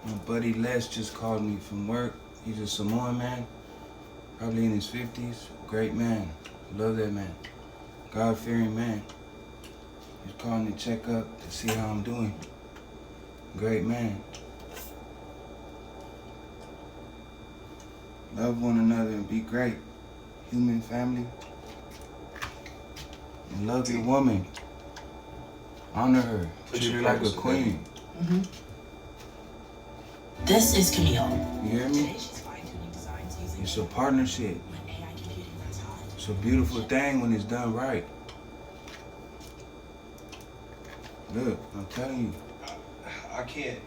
My buddy Les just called me from work. He's a Samoan man, probably in his 50s. Great man. Love that man. God-fearing man. He's calling to check up to see how I'm doing. Great man. Love one another and be great. Human family. And love your woman. Honor her. Treat her like a queen. Mm-hmm. This is Camille. You hear me? It's a partnership. It's a beautiful thing when it's done right. Look, I'm telling you. I can't,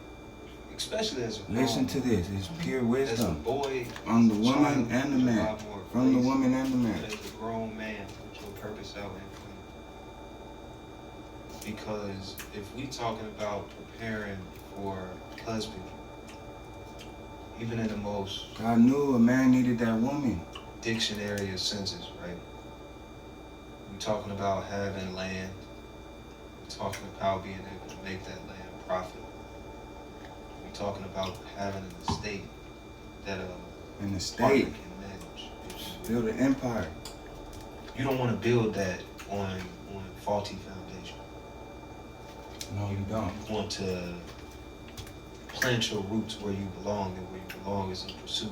especially as a Listen to this. It's pure as a wisdom. boy, On the as a woman child, and the there's a man. lot more From the grace. woman and the man. But as a grown man, put your purpose out in front. Because if we talking about preparing for husband, even in the most God knew a man needed that woman. dictionary of senses, right? We're talking about having land. We're talking about being able to make that land profit. We're talking about having an estate that In the partner state. can manage. Build an empire. You don't want to build that on faulty foundation. No, you don't. You want to plant your roots where you belong, and where you belong is in pursuit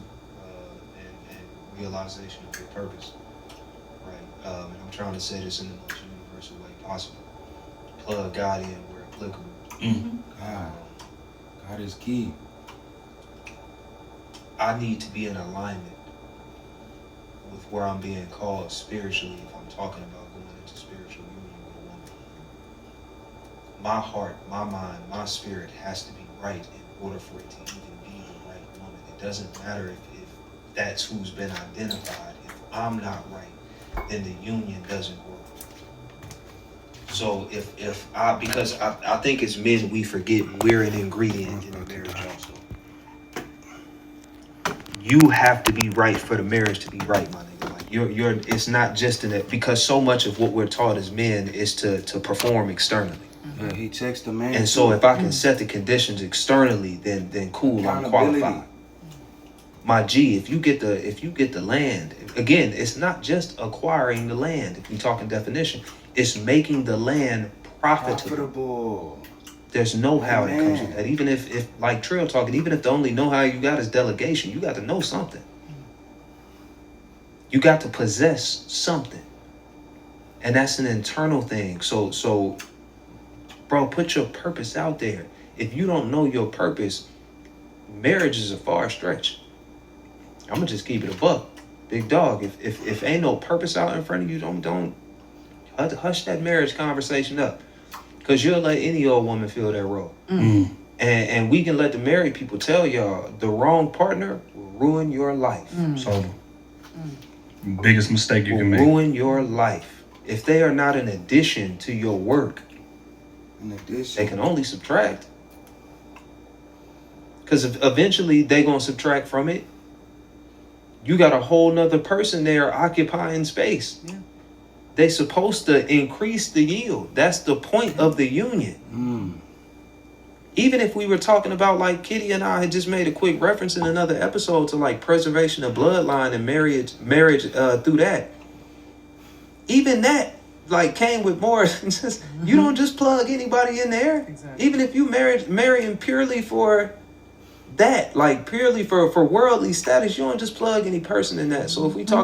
and realization of your purpose, right? And I'm trying to say this in the most universal way possible. Plug God in where applicable. God. God is key. I need to be in alignment with where I'm being called spiritually if I'm talking about going into spiritual union with a woman. My heart, my mind, my spirit has to be right in order for it to even be the right woman. It doesn't matter if that's who's been identified. If I'm not right, then the union doesn't work. So because I think as men we forget we're an ingredient in the marriage also. You have to be right for the marriage to be right, my nigga. Like you're it's not just in it, because so much of what we're taught as men is to perform externally. Yeah, he checks the man. And so too. if I can set the conditions externally, then cool, I'm Accountability. qualified. My G, if you get the land, again, it's not just acquiring the land. If we talk in definition, it's making the land profitable. There's know-how that comes with that. Even if like Trill talking, even if the only know-how you got is delegation, you got to know something. You got to possess something. And that's an internal thing. So bro, put your purpose out there. If you don't know your purpose, marriage is a far stretch. I'm gonna just keep it a buck. Big dog, if ain't no purpose out in front of you, don't hush that marriage conversation up. Because you'll let any old woman fill that role. And we can let the married people tell y'all the wrong partner will ruin your life. So, biggest mistake you can make. Ruin your life. If they are not an addition to your work, they can only subtract. Because eventually they going to subtract from it. You got a whole nother person there occupying space. Yeah. They supposed to increase the yield. That's the point of the union. Even if we were talking about, like Kitty and I had just made a quick reference in another episode to like preservation of bloodline and marriage through that. Even that like came with more. You don't just plug anybody in there. Exactly. Even if you marrying purely for that, like purely for worldly status, you don't just plug any person in that. So if we talk